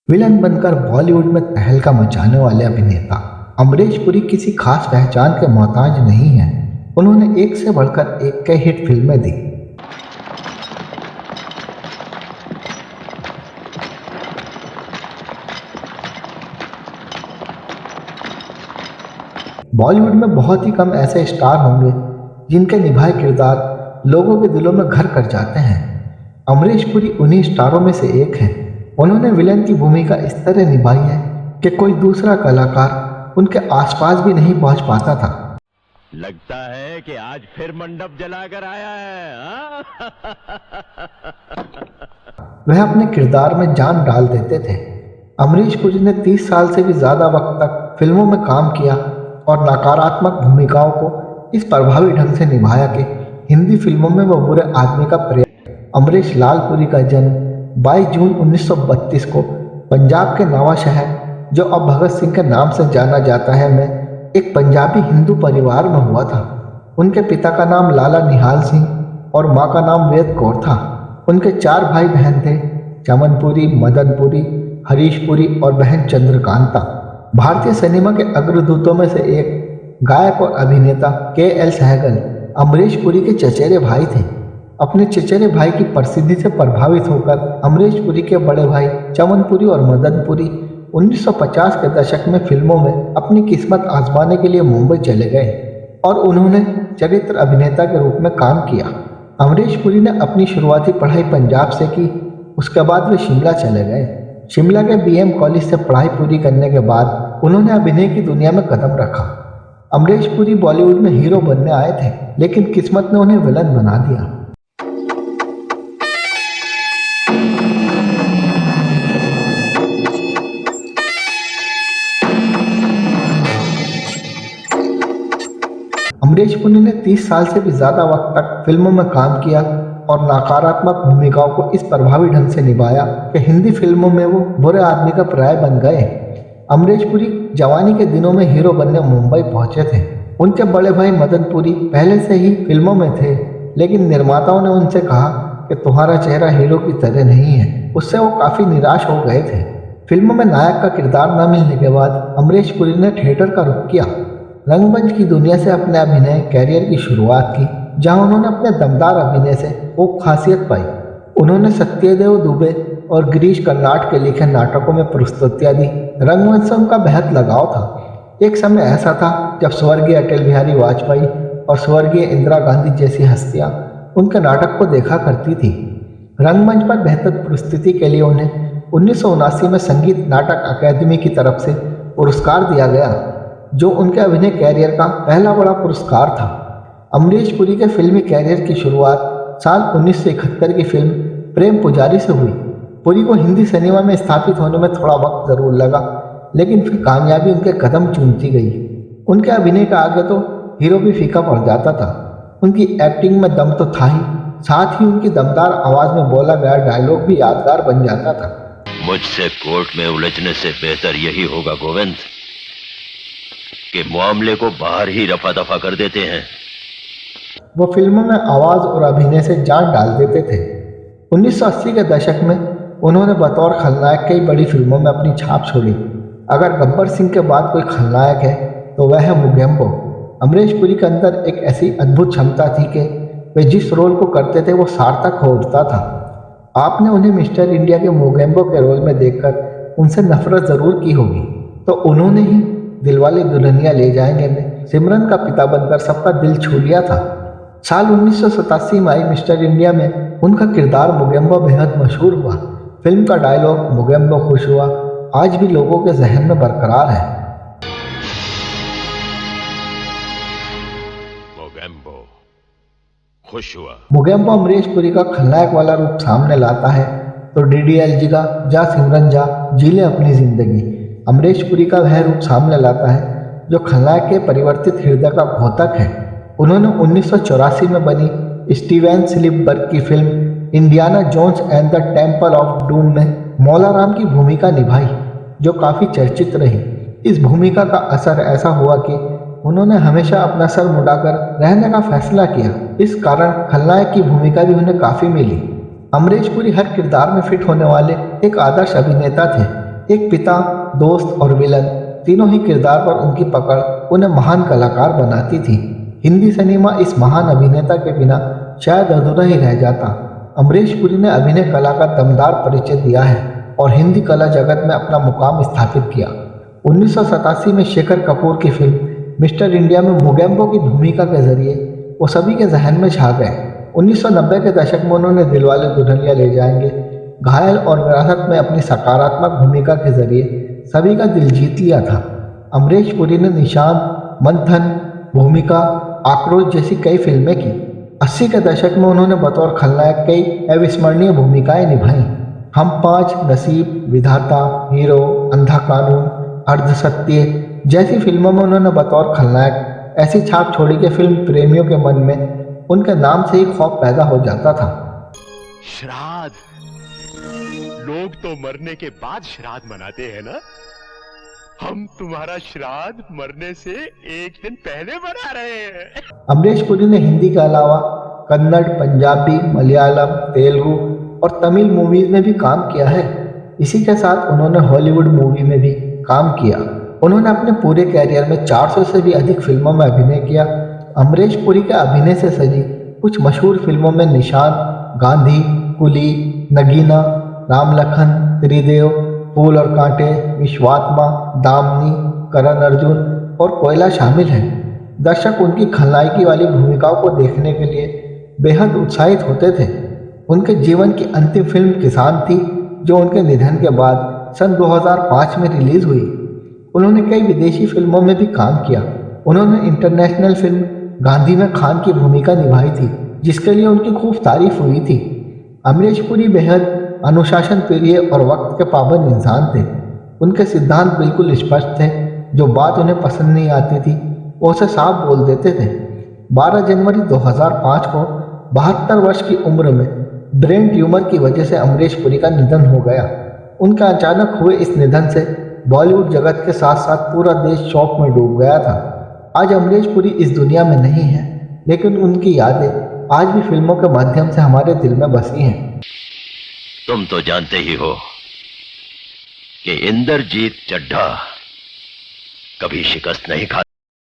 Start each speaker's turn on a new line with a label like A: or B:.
A: Villain बनकर बॉलीवुड में तहलका मचाने वाले अभिनेता अमरीश पुरी किसी खास पहचान के मोहताज नहीं हैं। उन्होंने एक से बढ़कर एक कई हिट फिल्में दी। बॉलीवुड में बहुत ही कम ऐसे स्टार होंगे जिनके निभाए किरदार लोगों के दिलों में घर कर जाते हैं। अमरीश पुरी उन्हीं स्टारों में से एक हैं। उन्होंने विलन की भूमिका इस तरह निभाई है कि कोई दूसरा कलाकार उनके आसपास भी नहीं पहुंच पाता था।
B: लगता है कि आज फिर मंडप जलाकर आया है, हाँ?
A: वह अपने किरदार में जान डाल देते थे। अमरीश पुरी ने 30 साल से भी ज़्यादा वक्त तक फिल्मों में काम किया और नकारात्मक भूमिकाओं को इस प्रभावी ढंग से निभाया कि हिंदी फिल्मों में वह बुरे आदमी का प्रयास। अमरीश लाल पुरी का जन्म 22 जून 1932 को पंजाब के नवा शहर, जो अब भगत सिंह के नाम से जाना जाता है, में एक पंजाबी हिंदू परिवार में हुआ था। उनके पिता का नाम लाला निहाल सिंह और माँ का नाम वेद कौर था। उनके 4 भाई बहन थे, चमनपुरी, मदनपुरी, हरीश पुरी और बहन चंद्रकांता। भारतीय सिनेमा के अग्रदूतों में से एक गायक और अभिनेता के.एल. सहगल अमरीश पुरी के चचेरे भाई थे। अपने चचेरे भाई की प्रसिद्धि से प्रभावित होकर अमरीश पुरी के बड़े भाई चमनपुरी और मदनपुरी 1950 के दशक में फिल्मों में अपनी किस्मत आजमाने के लिए मुंबई चले गए और उन्होंने चरित्र अभिनेता के रूप में काम किया। अमरीश पुरी ने अपनी शुरुआती पढ़ाई पंजाब से की। उसके बाद वे शिमला चले गए। शिमला के बीएम कॉलेज से पढ़ाई पूरी करने के बाद उन्होंने अभिनय की दुनिया में कदम रखा। अमरीश पुरी बॉलीवुड में हीरो बनने आए थे, लेकिन किस्मत ने उन्हें विलन बना दिया। अमरीश पुरी ने 30 साल से भी ज़्यादा वक्त तक फिल्मों में काम किया और नकारात्मक भूमिकाओं को इस प्रभावी ढंग से निभाया कि हिंदी फिल्मों में वो बुरे आदमी का पर्याय बन गए। अमरीश पुरी जवानी के दिनों में हीरो बनने मुंबई पहुंचे थे। उनके बड़े भाई मदन पुरी पहले से ही फिल्मों में थे, लेकिन निर्माताओं ने उनसे कहा कि तुम्हारा चेहरा हीरो की तरह नहीं है। उससे वो काफ़ी निराश हो गए थे। फिल्मों में नायक का किरदार न मिलने के बाद अमरीश पुरी ने थिएटर का रुख किया। रंगमंच की दुनिया से अपने अभिनय कैरियर की शुरुआत की, जहां उन्होंने अपने दमदार अभिनय से खूब खासियत पाई। उन्होंने सत्यदेव दुबे और गिरीश कर्नाड के लिखे नाटकों में प्रस्तुतियां दी। रंगमंच से उनका बेहद लगाव था। एक समय ऐसा था जब स्वर्गीय अटल बिहारी वाजपेयी और स्वर्गीय इंदिरा गांधी जैसी हस्तियां उनके नाटक को देखा करती थी। रंगमंच पर बेहतर प्रस्तुति के लिए उन्हें 1979 में संगीत नाटक अकादमी की तरफ से पुरस्कार दिया गया, जो उनके अभिनय कैरियर का पहला बड़ा पुरस्कार था। अमरीश पुरी के फिल्मी कैरियर की शुरुआत साल 1971 की फिल्म प्रेम पुजारी से हुई। पुरी को हिंदी सिनेमा में स्थापित होने में थोड़ा वक्त जरूर लगा, लेकिन फिर कामयाबी उनके कदम चूमती गई। उनके अभिनय का आगे तो हीरो भी फीका पड़ जाता था। उनकी एक्टिंग में दम तो था ही, साथ ही उनकी दमदार आवाज़ में बोला गया डायलॉग भी यादगार बन जाता था।
B: मुझसे कोर्ट में उलझने से बेहतर यही होगा गोविंद कि मामले को बाहर ही रफा दफा कर देते हैं।
A: वो फिल्मों में आवाज़ और अभिनय से जान डाल देते थे। 1980 के दशक में उन्होंने बतौर खलनायक कई बड़ी फिल्मों में अपनी छाप छोड़ी। अगर गब्बर सिंह के बाद कोई खलनायक है तो वह है मोगेम्बो। अमरीश पुरी के अंदर एक ऐसी अद्भुत क्षमता थी कि वे जिस रोल को करते थे वो सार्थक हो उठता था। आपने उन्हें मिस्टर इंडिया के मोगेम्बो के रोल में देखकर उनसे नफरत ज़रूर की होगी, तो उन्होंने ही दिलवाले दुल्हनिया ले जाएंगे में सिमरन का पिता बनकर सबका दिल छू लिया था। साल 1987 में आई मिस्टर इंडिया में उनका किरदार मोगेम्बो बेहद मशहूर हुआ। फिल्म का डायलॉग मोगेम्बो खुश हुआ आज भी लोगों के जहन में बरकरार है।
B: मोगेम्बो खुश हुआ।
A: मोगेम्बो अमरीश पुरी का खलनायक वाला रूप सामने लाता है तो डीडीएलजी का जा सिमरन जा जी ले अपनी जिंदगी अमरीश पुरी का वह रूप सामने लाता है जो खलनायक के परिवर्तित हृदय का घोतक है। उन्होंने 1984 में बनी स्टीवन स्पिलबर्ग की film Indiana Jones and the Temple of Doom में मौला राम की भूमिका निभाई, जो काफ़ी चर्चित रही। इस भूमिका का असर ऐसा हुआ कि उन्होंने हमेशा अपना सर मुड़ाकर रहने का फैसला किया। इस कारण खलनायक की भूमिका भी उन्हें काफ़ी मिली। अमरीश पुरी हर किरदार में फिट होने वाले एक आदर्श अभिनेता थे। एक पिता, दोस्त और विलन, तीनों ही किरदार पर उनकी पकड़ उन्हें महान कलाकार बनाती थी। हिंदी सिनेमा इस महान अभिनेता के बिना शायद अधूरा ही रह जाता। अमरीश पुरी ने अभिनय कला का दमदार परिचय दिया है और हिंदी कला जगत में अपना मुकाम स्थापित किया। 1987 में शेखर कपूर की फिल्म मिस्टर इंडिया में मोगेम्बो की भूमिका के जरिए वो सभी के जहन में छा गए। 1990 के दशक में उन्होंने दिलवाले दुल्हनिया ले जाएंगे, घायल और विरासत में अपनी सकारात्मक भूमिका के जरिए सभी का दिल जीत लिया था। अमरीश पुरी ने निशान, मंथन, भूमिका, आक्रोश जैसी कई फिल्में की। 80 के दशक में उन्होंने बतौर खलनायक कई अविस्मरणीय भूमिकाएं निभाईं। हम पांच, नसीब, विधाता, हीरो, अंधा कानून, अर्धसत्य जैसी फिल्मों में उन्होंने बतौर खलनायक ऐसी छाप छोड़ी कि फिल्म प्रेमियों के मन में उनके नाम से ही खौफ पैदा हो जाता था।
C: श्राद्ध, लोग तो मरने के बाद श्राद्ध मनाते हैं ना, हम तुम्हारा श्राद्ध मरने से एक दिन पहले मना रहे हैं।
A: अमरीश पुरी ने हिंदी के अलावा कन्नड़, पंजाबी, मलयालम, तेलुगु और तमिल मूवीज में भी काम किया है। इसी के साथ उन्होंने हॉलीवुड मूवी में भी काम किया। उन्होंने अपने पूरे कैरियर में 400 से भी अधिक फिल्मों में अभिनय किया। अमरीश पुरी के अभिनय से सजी कुछ मशहूर फिल्मों में निशान, गांधी, कुली, नगीना, राम लखन, त्रिदेव, फूल और कांटे, विश्वात्मा, दामनी, करण अर्जुन और कोयला शामिल हैं। दर्शक उनकी खलनायकी वाली भूमिकाओं को देखने के लिए बेहद उत्साहित होते थे। उनके जीवन की अंतिम फिल्म किसान थी, जो उनके निधन के बाद सन 2005 में रिलीज हुई। उन्होंने कई विदेशी फिल्मों में भी काम किया। उन्होंने इंटरनेशनल फिल्म गांधी में खान की भूमिका निभाई थी, जिसके लिए उनकी खूब तारीफ हुई थी। अमरीश पुरी बेहद अनुशासन प्रिय और वक्त के पाबंद इंसान थे। उनके सिद्धांत बिल्कुल स्पष्ट थे। जो बात उन्हें पसंद नहीं आती थी वो उसे साफ बोल देते थे। 12 जनवरी 2005 को 72 वर्ष की उम्र में ब्रेन ट्यूमर की वजह से अमरीश पुरी का निधन हो गया। उनका अचानक हुए इस निधन से बॉलीवुड जगत के साथ साथ पूरा देश शोक में डूब गया था। आज अमरीश पुरी इस दुनिया में नहीं है, लेकिन उनकी यादें आज भी फिल्मों के माध्यम से हमारे दिल में बसी हैं।
B: तुम तो जानते ही हो कि इंद्रजीत चड्ढा कभी शिकस्त नहीं खाता।